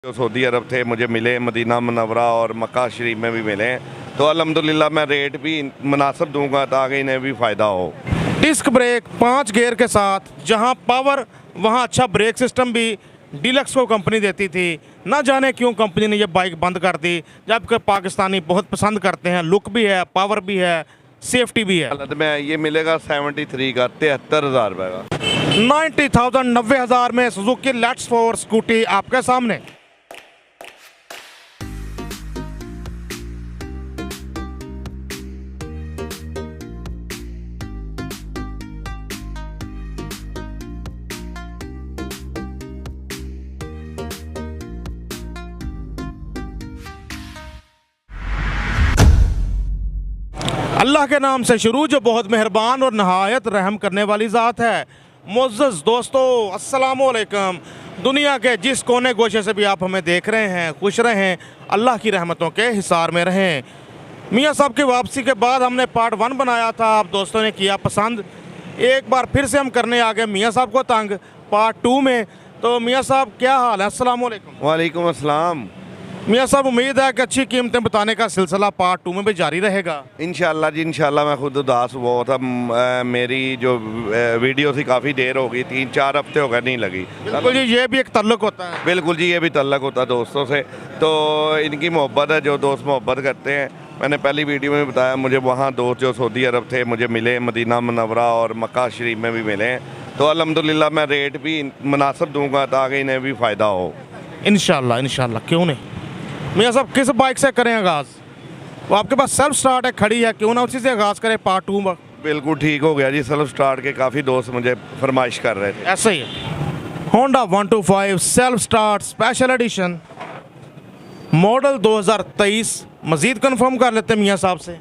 जो सऊदी अरब थे मुझे मिले, मदीना मुनव्वरा और मक्का शरीफ में भी मिले, तो अल्हम्दुलिल्लाह मैं रेट भी मुनासिब दूंगा ताकि इन्हें भी फ़ायदा हो। डिस्क ब्रेक 5 गियर के साथ, जहां पावर वहां अच्छा ब्रेक सिस्टम भी डीलक्स को कंपनी देती थी। ना जाने क्यों कंपनी ने ये बाइक बंद कर दी, जबकि पाकिस्तानी बहुत पसंद करते हैं। लुक भी है, पावर भी है, सेफ्टी भी है। हालत में ये मिलेगा 73 का 73,000 रुपये का। 90,000 90,000 में सुजुकी लेट्स 4 स्कूटी आपके सामने। अल्लाह के नाम से शुरू जो बहुत मेहरबान और नहायत रहम करने वाली ज़ात है। मुअज़्ज़ज़ दोस्तों, अस्सलामु अलैकुम। दुनिया के जिस कोने गोशे से भी आप हमें देख रहे हैं, खुश रहें, अल्लाह की रहमतों के हिसार में रहें। मियाँ साहब की वापसी के बाद हमने पार्ट 1 बनाया था, आप दोस्तों ने किया पसंद। एक बार फिर से हम करने आ गए मियाँ साहब को तंग पार्ट 2 में। तो मियाँ साहब क्या हाल है? अस्सलामु अलैकुम। वालेकुम अस्सलाम। मियाँ साहब, उम्मीद है कि अच्छी कीमतें बताने का सिलसिला पार्ट 2 में भी जारी रहेगा। इंशाल्लाह जी इंशाल्लाह। मैं खुद उदास हुआ था, मेरी जो वीडियो थी काफ़ी देर हो गई, 3-4 हफ्ते हो गए नहीं लगी। बिल्कुल जी, ये भी एक तल्लुक होता है। बिल्कुल जी, ये भी तल्लक होता है दोस्तों से, तो इनकी मोहब्बत है, जो दोस्त मोहब्बत करते हैं। मैंने पहली वीडियो में बताया, मुझे वहाँ दोस्त जो सऊदी अरब थे मुझे मिले, मदीना मुनव्वरा और मक्का शरीफ में भी मिले, तो अल्हम्दुलिल्लाह मैं रेट भी मुनासिब दूंगा ताकि इन्हें भी फ़ायदा हो। इंशाल्लाह इंशाल्लाह, क्यों नहीं। मियाँ साहब, किस बाइक से करें आगाज़? वो आपके पास सेल्फ स्टार्ट है, खड़ी है, क्यों ना उसी से आगाज़ करें पार्ट 2 में। बिल्कुल ठीक हो गया जी, सेल्फ स्टार्ट के काफ़ी दोस्त मुझे फरमाइश कर रहे थे। ऐसे ही है। Honda 125 self start special edition, model 2023। मज़ीद कंफर्म कर लेते हैं मियाँ साहब से।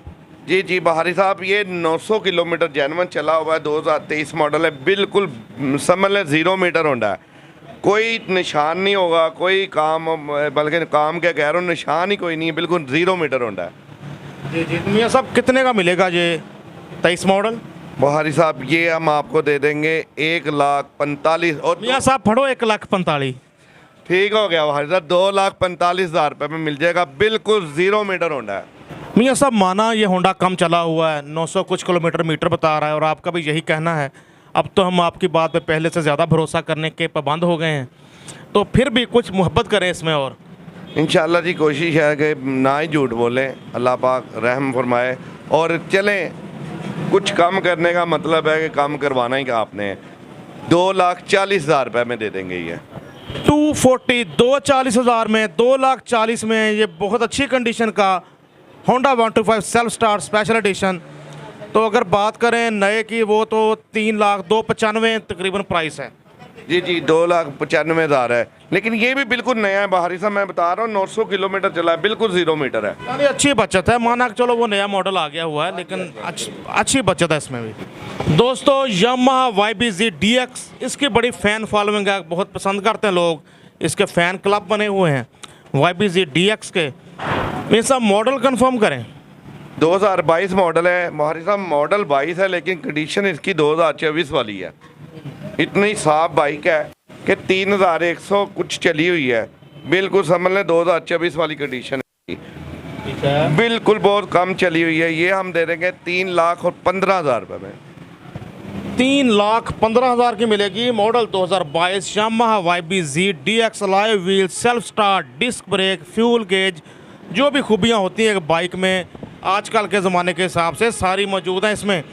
जी जी बहारी साहब, ये 900 किलोमीटर जेनवन चला हुआ है, 2023 मॉडल है, बिल्कुल समझ लें 0 मीटर होंडा है। कोई निशान नहीं होगा, कोई काम, बल्कि काम क्या कह रहा हूँ, निशान ही कोई नहीं है, बिल्कुल 0 मीटर होंडा है। जी जी, मियाँ साहब कितने का मिलेगा ये 23 मॉडल? बहारी साहब, ये हम आपको दे देंगे 1,45,000। और मियाँ साहब फड़ो 1,45,000। ठीक हो गया बहारी साहब, 2,45,000 रुपये में मिल जाएगा, बिल्कुल 0 मीटर होंडा है। मियाँ साहब, माना ये होंडा कम चला हुआ है, 900 कुछ किलोमीटर मीटर बता रहा है, और आपका भी यही कहना है। अब तो हम आपकी बात पे पहले से ज़्यादा भरोसा करने के पाबंद हो गए हैं, तो फिर भी कुछ मोहब्बत करें इसमें। और इंशाल्लाह जी कोशिश है कि ना ही झूठ बोलें, अल्लाह पाक रहम फरमाए, और चलें। कुछ कम करने का मतलब है कि कम करवाना ही का आपने। 2,40,000 रुपये में दे देंगे ये। 240,000 में, 2,40,000 में ये बहुत अच्छी कंडीशन का Honda 125 self start special edition. तो अगर बात करें नए की, वो तो 3,02,95 तकरीबन प्राइस है। जी जी, 2,95,000 है, लेकिन ये भी बिल्कुल नया है बहारी साहब। मैं बता रहा हूँ 900 किलोमीटर चला है, बिल्कुल 0 मीटर है। यानी अच्छी बचत है, माना कि चलो वो नया मॉडल आ गया हुआ है, लेकिन अच्छी बचत है इसमें भी। दोस्तों, यामाहा YBZ DX, इसकी बड़ी फ़ैन फॉलोइंग है, बहुत पसंद करते हैं लोग, इसके फ़ैन क्लब बने हुए हैं YBZ DX के। ये सब मॉडल कंफर्म करें। 2022 मॉडल है बहारी साहब, मॉडल 22 है, लेकिन कंडीशन इसकी 2024 वाली है। इतनी साफ बाइक है कि 3,100 कुछ चली हुई है, बिल्कुल समझ लें 2024 वाली कंडीशन है। ठीक है, बिल्कुल बहुत कम चली हुई है। ये हम दे देंगे 3,15,000 रुपये में। 3,15,000 की मिलेगी। Model 2022 Yamaha YBZ DX, alloy wheel, self start, disc brake, fuel gauge, जो भी खूबियाँ होती हैं एक बाइक में आजकल के ज़माने के हिसाब से सारी मौजूद हैं इसमें।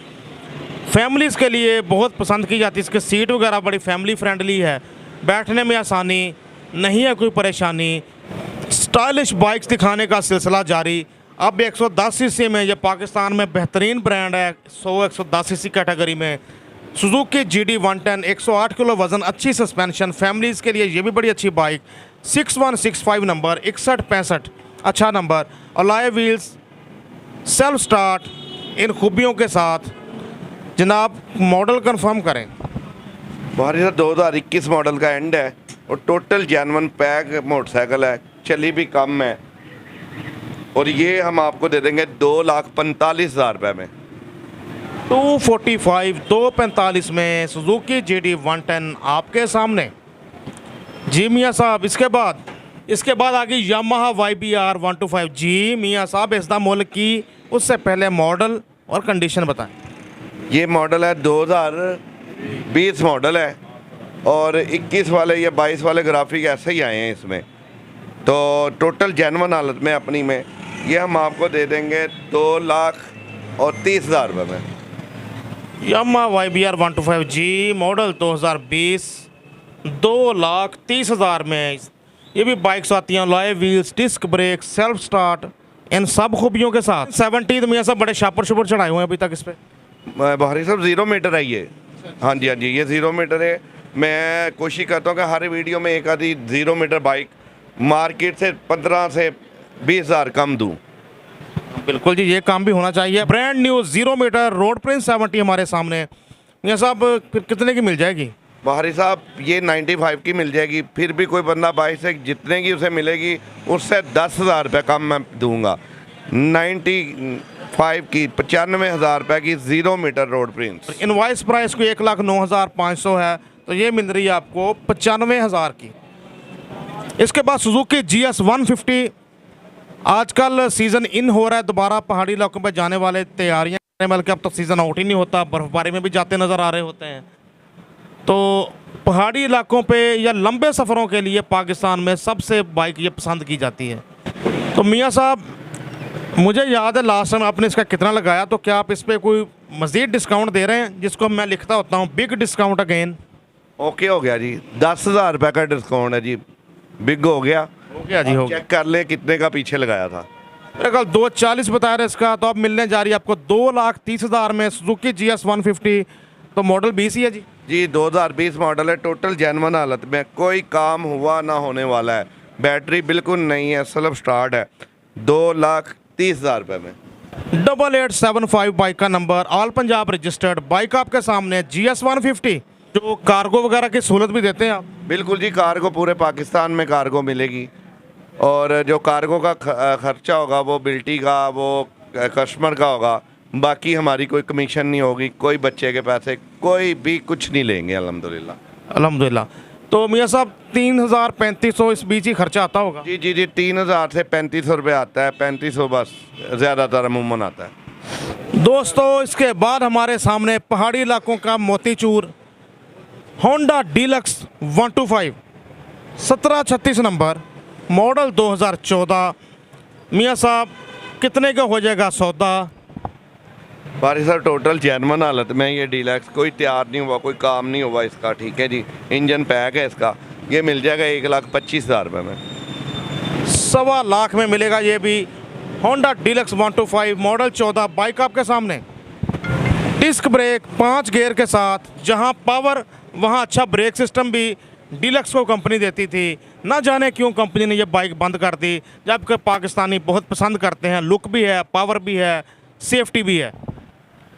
फैमिलीज़ के लिए बहुत पसंद की जाती है, इसकी सीट वगैरह बड़ी फैमिली फ्रेंडली है, बैठने में आसानी नहीं है, कोई परेशानी। स्टाइलिश बाइक्स दिखाने का सिलसिला जारी। अब 110 सीसी में ये पाकिस्तान में बेहतरीन ब्रांड है। 110 सीसी कैटेगरी में सुजुकी GD 110, 108 किलो वज़न, अच्छी सस्पेंशन, फैमिलीज़ के लिए ये भी बड़ी अच्छी बाइक। 6165 नंबर, 6165 अच्छा number, alloy wheels, self start, इन खूबियों के साथ। जनाब मॉडल कंफर्म करें। बहारी साहब 2021 मॉडल का एंड है, और टोटल जेनवन पैक मोटरसाइकिल है, चली भी कम है, और ये हम आपको दे देंगे 2,45,000 रुपये में। 245 245 में सुजुकी GD 110 आपके सामने। जी मियाँ साहब, इसके बाद इसके बाद आ गई यामाहा YBR 125G। मियाँ साहब इसका मुल्ल की, उससे पहले मॉडल और कंडीशन बताएं। ये मॉडल है 2020 मॉडल है और 21 वाले या 22 वाले ग्राफिक ऐसे ही आए हैं इसमें। तो टोटल जेन्युइन हालत में अपनी में ये हम आपको दे देंगे 2,30,000 रुपये में। यामाहा YBR 125G मॉडल 2020 2,30,000 में। ये भी बाइक्स आती हैं alloy wheels, disc brake, self start, इन सब खूबियों के साथ। 70 तो मियाँ सब बड़े शापर शुपर चढ़ाए हुए हैं अभी तक इस पर। भारी साहब 0 मीटर है ये। हाँ जी, हाँ जी, ये 0 मीटर है। मैं कोशिश करता हूँ कि हर वीडियो में एक आधी 0 मीटर बाइक मार्केट से 15 से 20,000 कम दूँ। बिल्कुल जी, ये काम भी होना चाहिए। Brand new 0 metre Road Prince 70 हमारे सामने। मियाँ साहब कितने की मिल जाएगी? बाहरी साहब ये 95 की मिल जाएगी। फिर भी कोई बंदा बाइक से जितने की उसे मिलेगी उससे 10,000 रुपये कम मैं दूंगा। 95 की 95,000 रुपये की 0 metre Road Prince. Invoice price को 1,09,500 है, तो ये मिल रही है आपको 95,000 की। इसके बाद सुजुकी GS 150। आजकल सीज़न इन हो रहा है, दोबारा पहाड़ी इलाकों पर जाने वाले तैयारियां करने वाले। अब तो सीज़न आउट ही नहीं होता, बर्फबारी में भी जाते नज़र आ रहे होते हैं। तो पहाड़ी इलाकों पे या लंबे सफ़रों के लिए पाकिस्तान में सबसे बाइक ये पसंद की जाती है। तो मियाँ साहब मुझे याद है लास्ट टाइम आपने इसका कितना लगाया, तो क्या आप इस पर कोई मज़ीद डिस्काउंट दे रहे हैं, जिसको मैं लिखता होता हूँ बिग डिस्काउंट अगेन? ओके हो गया जी, 10,000 रुपये का डिस्काउंट है जी, बिग हो गया जी। हो चेक कर ले कितने का पीछे लगाया था। मेरे ख्याल 2,40 बताया रहा इसका, तो अब मिलने जा रही है आपको 2,30,000 में सुजुकी GS 150। तो मॉडल 20 ही है जी। जी 2020 मॉडल है, टोटल जेन्युइन हालत में, कोई काम हुआ ना होने वाला है। बैटरी बिल्कुल नहीं है, सेल्फ स्टार्ट है। 2,30,000 रुपये में। 8875 बाइक का number, all Punjab registered. Bike आपके सामने GS 150, जो कार्गो वगैरह की सहूलत भी देते हैं आप। बिल्कुल जी, कार्गो पूरे पाकिस्तान में कार्गो मिलेगी और जो कार्गो का खर्चा होगा वो बिल्टी का, वो कस्टमर का होगा। बाकी हमारी कोई कमीशन नहीं होगी, कोई बच्चे के पैसे कोई भी कुछ नहीं लेंगे अल्हम्दुलिल्लाह। अल्हम्दुलिल्लाह। तो मियाँ साहब 3,000-3,500 इस बीच ही खर्चा आता होगा? जी जी जी, 3,000 से 3,500 रुपये आता है। 3,500 बस ज़्यादातर अमूमन आता है। दोस्तों इसके बाद हमारे सामने पहाड़ी इलाकों का मोतीचूर होंडा डीलक्स 125 1736 नंबर, मॉडल 2014। मियाँ साहब कितने का हो जाएगा सौदा? बारी साहब टोटल जेन्युइन हालत में ये डीलक्स, कोई तैयार नहीं हुआ, कोई काम नहीं हुआ इसका, ठीक है जी। इंजन पैक है इसका, ये मिल जाएगा 1,25,000 रुपये में। 1.25 लाख में मिलेगा ये भी होंडा डीलक्स 125 मॉडल 14। बाइक आपके सामने, डिस्क ब्रेक 5 गियर के साथ, जहां पावर वहां अच्छा ब्रेक सिस्टम भी डीलक्स को कंपनी देती थी। ना जाने क्यों कंपनी ने ये बाइक बंद कर दी, जबकि पाकिस्तानी बहुत पसंद करते हैं। लुक भी है, पावर भी है, सेफ्टी भी है।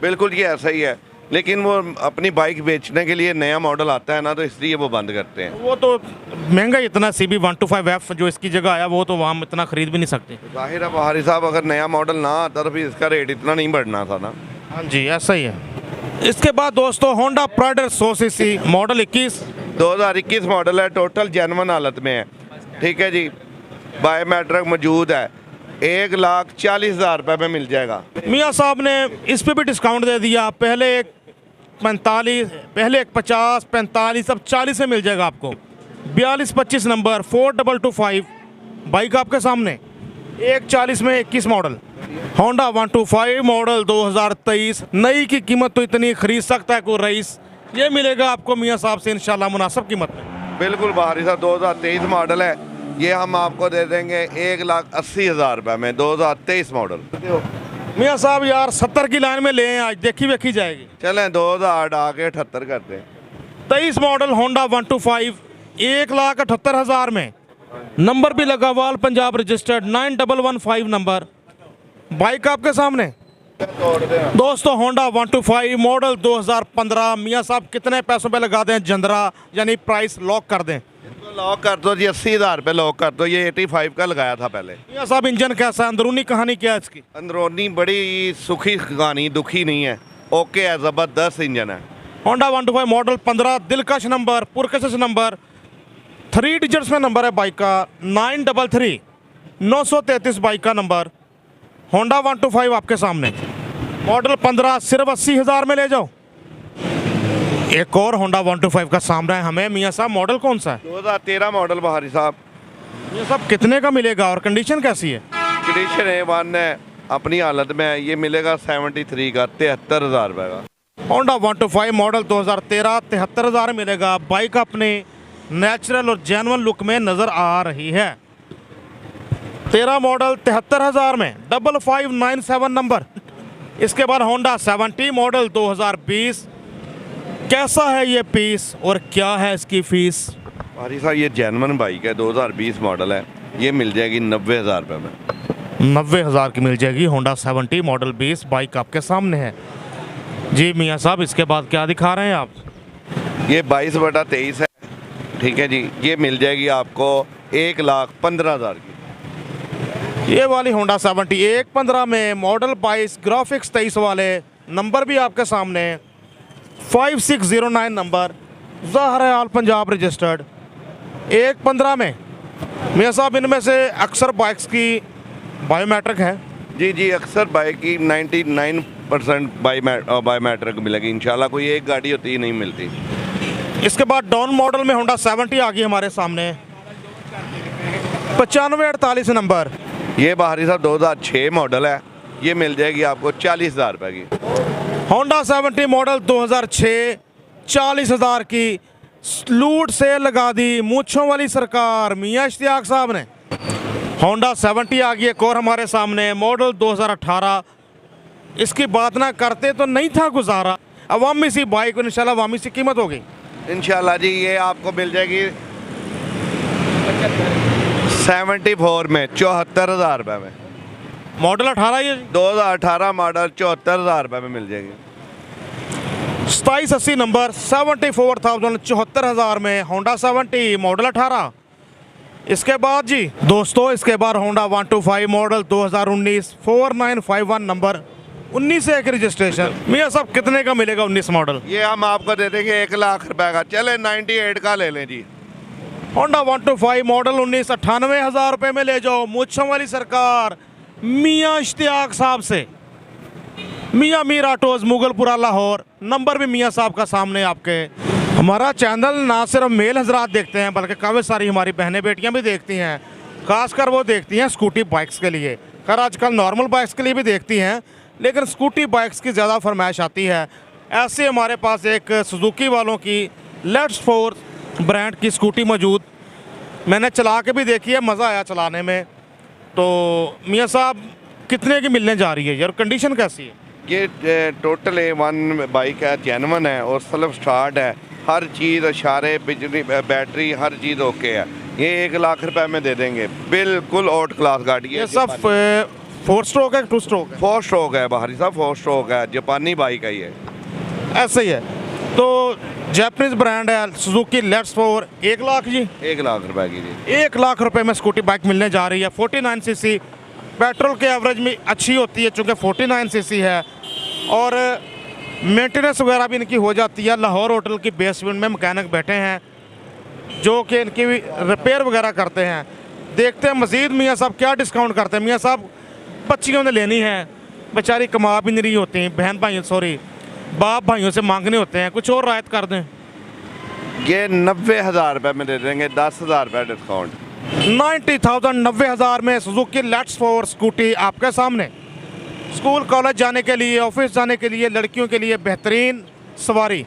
बिल्कुल ये ऐसा ही है, लेकिन वो अपनी बाइक बेचने के लिए नया मॉडल आता है ना, तो इसलिए वो बंद करते हैं। वो तो महंगा इतना CB 125F जो इसकी जगह आया, वो तो वहाँ हम इतना ख़रीद भी नहीं सकते। जाहिर है बहारी साहब, अगर नया मॉडल ना आता तो फिर इसका रेट इतना नहीं बढ़ना था ना। हाँ जी, ऐसा ही है। इसके बाद दोस्तों होंडा प्राइडर 100cc मॉडल 21 2021 मॉडल है, टोटल जेन्युइन हालत में है, ठीक है जी। बायोमेट्रिक मौजूद है, 1,40,000 रुपये में मिल जाएगा। मियाँ साहब ने इस पे भी डिस्काउंट दे दिया। पहले एक 45, पहले एक 50, 45, अब 40 में मिल जाएगा आपको। 4225 नंबर 4225 बाइक आपके सामने, 1,40 में 21 मॉडल होंडा 125 मॉडल 2023। नई की कीमत तो इतनी खरीद सकता है कोई रईस, ये मिलेगा आपको मियाँ साहब से इंशाल्लाह मुनासिब कीमत में। बिल्कुल बहारी साहब 2023 मॉडल है, ये हम आपको दे देंगे 1,80,000 रुपये में, 2023 मॉडल। मियाँ साहब यार 70 की लाइन में ले आज, देखी वेखी जाएगी। चलें 2,000 आके 78 करते हैं। 23 मॉडल होंडा 125 1,78,000 में, नंबर भी लगा हुआ, पंजाब रजिस्टर्ड 9115 नंबर। बाइक आपके सामने दोस्तों होंडा 125 मॉडल 2015। मियाँ साहब कितने पैसों पे लगा दें जंदरा, यानी प्राइस लॉक कर दें? लॉक कर दो जी, 80,000 रुपये लॉक कर दो। ये 85 का लगाया था पहले। मियाँ साहब इंजन कैसा है, अंदरूनी कहानी क्या है इसकी? अंदरूनी बड़ी सुखी कहानी, दुखी नहीं है, ओके है, ज़बरदस्त इंजन है। होंडा 125 मॉडल 15, दिलकश नंबर, पुरकशिश नंबर, 3 डिजिट्स में नंबर है बाइक का 933 933 बाइक का नंबर। होंडा 125 आपके सामने, मॉडल 15, सिर्फ 80,000 में ले जाओ। एक और होंडा 125 का सामना है हमें। मियाँ साहब मॉडल कौन सा है? 2013 मॉडल बहारी साहब। ये सब कितने का मिलेगा और कंडीशन कैसी है? कंडीशन A1 है, अपनी हालत में है। ये मिलेगा 73 का, 73,000 रुपये का। होंडा 125 मॉडल 2013 73,000 मिलेगा। बाइक अपने नेचुरल और जेन्युइन लुक में नज़र आ रही है। 13 मॉडल 73,000 में, 5597 नंबर। इसके बाद होंडा 70 मॉडल 2020। कैसा है ये पीस और क्या है इसकी फीस? बहारी साहब ये जेन्युइन बाइक है, 2020 मॉडल है। ये मिल जाएगी 90,000 रुपये में। 90,000 की मिल जाएगी होंडा 70 मॉडल 20। बाइक आपके सामने है जी। मियाँ साहब इसके बाद क्या दिखा रहे हैं आप? ये 22/23 है, ठीक है जी। ये मिल जाएगी आपको 1,15,000 की। ये वाली होंडा 70 1.15 में, मॉडल 22, ग्राफिक्स 23 वाले, नंबर भी आपके सामने 5609 नंबर, ज़ाहिर ऑल पंजाब रजिस्टर्ड। 1.15 में मियाँ साहब इनमें से अक्सर बाइक्स की बायोमेट्रिक है। जी जी, अक्सर बाइक की 99% बायोमेट्रिक मिलेगी इंशाल्लाह। कोई एक गाड़ी होती ही नहीं मिलती। इसके बाद डाउन मॉडल में होंडा 70 आ गई हमारे सामने, 9548 नंबर। ये बहारी साहब 2006 मॉडल है। ये मिल जाएगी आपको 40,000 रुपये की। होंडा 70 मॉडल 2006, 40,000 की लूट सेल लगा दी मूंछों वाली सरकार मियाँ इश्तियाक साहब ने। होंडा 70 आ गई एक और हमारे सामने, मॉडल 2018। इसकी बात ना करते तो नहीं था गुजारा। अवामी सी बाइक, इंशाल्लाह अवामी सी कीमत होगी इंशाल्लाह जी। ये आपको मिल जाएगी 74 में, 74,000 रुपये में। मॉडल 18 ये 2018 मॉडल 74,000 रुपये में मिल जाएगी। 2780 नंबर, 74,000 74,000 में होंडा 70 मॉडल 18। इसके बाद जी दोस्तों, इसके बाद होंडा 125 मॉडल 2019, 4951 नंबर, 19 से एक रजिस्ट्रेशन। मियाँ साहब कितने का मिलेगा 19 मॉडल? ये हम आपको दे देंगे 1,00,000 रुपये का। चले 98 का ले लें जी। होंडा 125 मॉडल 19, 98,000 रुपये में ले जाओ। मूंछों वाली सरकार मियाँ इश्तियाक साहब से, मियाँ मीर ऑटोज, मुगलपुरा, लाहौर। नंबर भी मियाँ साहब का सामने आपके। हमारा चैनल ना सिर्फ मेल हजरात देखते हैं बल्कि काफ़ी सारी हमारी बहनें बेटियाँ भी देखती हैं। खासकर वो देखती हैं स्कूटी बाइक्स के लिए। खैर आजकल नॉर्मल बाइक्स के लिए भी देखती हैं, लेकिन स्कूटी बाइक्स की ज़्यादा फरमाइश आती है। ऐसे हमारे पास एक सुजुकी वालों की लेट्स फोर्स ब्रांड की स्कूटी मौजूद, मैंने चला के भी देखी है, मज़ा आया चलाने में। तो मियाँ साहब कितने की मिलने जा रही है यार, कंडीशन कैसी है? ये टोटल A1 बाइक है, जेन्युइन है और सेल्फ स्टार्ट है। हर चीज़, इशारे, बिजली, बैटरी, हर चीज़ ओके है। ये 1,00,000 रुपये में दे देंगे। बिल्कुल आउट क्लास गाड़ी है। ये सब 4 स्ट्रोक है, 2 स्ट्रोक है? 4 स्ट्रोक है बहारी साहब, 4 स्ट्रोक है। जापानी बाइक है ये। ऐसे ही है। तो जापानीज ब्रांड है सुजुकी लेट्स फोर, 1,00,000 जी, 1,00,000 रुपये की जी। 1,00,000 रुपये में स्कूटी बाइक मिलने जा रही है। 49 सीसी, पेट्रोल के एवरेज में अच्छी होती है चूँकि 49 सीसी है, और मेंटेनेंस वगैरह भी इनकी हो जाती है। लाहौर होटल की बेसमेंट में मैकेनिक बैठे हैं जो कि इनकी रिपेयर वगैरह करते हैं। देखते हैं मज़ीद मियाँ साहब क्या डिस्काउंट करते हैं। मियाँ साहब बच्चियों ने लेनी है, बेचारी कमा भी नहीं रही होती, बहन भाइयों सॉरी बाप भाइयों से मांगने होते हैं, कुछ और रायत कर दें। ये 90,000 रुपये में दे देंगे, 10,000 रुपये डिस्काउंट। 90,000 90,000 में सुजुकी लेट्स फोर स्कूटी आपके सामने। स्कूल कॉलेज जाने के लिए, ऑफिस जाने के लिए, लड़कियों के लिए बेहतरीन सवारी।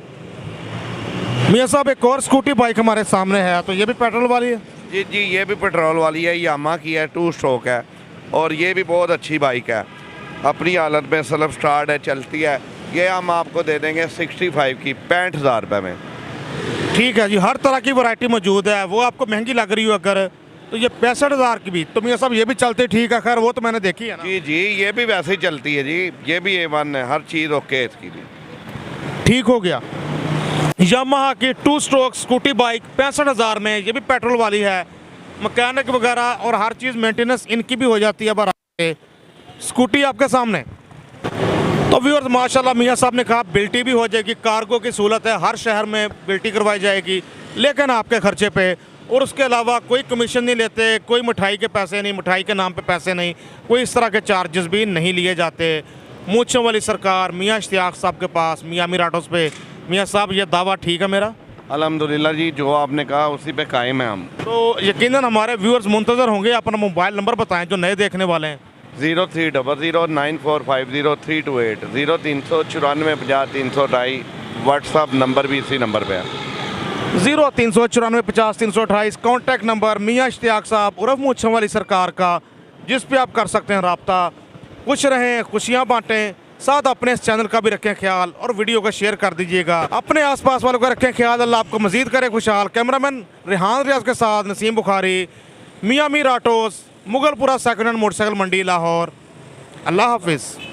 मियाँ साहब एक और स्कूटी बाइक हमारे सामने है, तो ये भी पेट्रोल वाली है? जी जी, ये भी पेट्रोल वाली है, यामा की है, 2 स्ट्रोक है और ये भी बहुत अच्छी बाइक है। अपनी हालत में सेल्फ स्टार्ट है, चलती है। ये हम आपको दे देंगे 65 की, 65,000 रुपये में। ठीक है जी, हर तरह की वैरायटी मौजूद है। वो आपको महंगी लग रही हो अगर, तो ये 65,000 की भी, तो मियाँ साहब ये भी चलते ठीक है। खैर वो तो मैंने देखी है ना। जी जी, ये भी वैसे ही चलती है जी। ये भी A1 है, हर चीज़ ओके है इसकी भी। ठीक हो गया। यामाहा की 2 स्ट्रोक स्कूटी बाइक 65,000 में, ये भी पेट्रोल वाली है। मैकेनिक वगैरह और हर चीज़ मेंटेनेंस इनकी भी हो जाती है बराबर। स्कूटी आपके सामने। तो व्यूअर्स माशाल्लाह मियाँ साहब ने कहा बिल्टी भी हो जाएगी, कार्गो की सहूलत है, हर शहर में बिल्टी करवाई जाएगी, लेकिन आपके खर्चे पे और उसके अलावा कोई कमीशन नहीं लेते, कोई मिठाई के पैसे नहीं, मिठाई के नाम पे पैसे नहीं, कोई इस तरह के चार्जेस भी नहीं लिए जाते। मूंछों वाली सरकार मियाँ इश्तियाक साहब के पास, मियाँ मीर ऑटोज़ पे। मियाँ साहब ये दावा ठीक है मेरा? अल्हम्दुलिल्लाह जी, जो आपने कहा उसी पे कायम है हम। तो यकीनन हमारे व्यूअर्स मुंतज़र होंगे। अपना मोबाइल नंबर बताएं जो नए देखने वाले हैं। 030094503228 039450 व्हाट्सअप नंबर भी इसी नंबर पे है। 039450 कॉन्टैक्ट नंबर मियाँ इश्तियाक साहब उर्फ मूंछों वाली सरकार का, जिस पे आप कर सकते हैं रब्ता। खुश रहें, खुशियाँ बांटें, साथ अपने इस चैनल का भी रखें ख्याल और वीडियो को शेयर कर दीजिएगा। अपने आसपास वालों का रखें ख्याल। अल्लाह आपको मजीद करे खुशहाल। कैमरामैन रेहान रियाज के साथ Naseem Bukhari, Mian Mir autos, Mughalpura second hand motorcycle mandi, Lahore. Allah हाफिज़।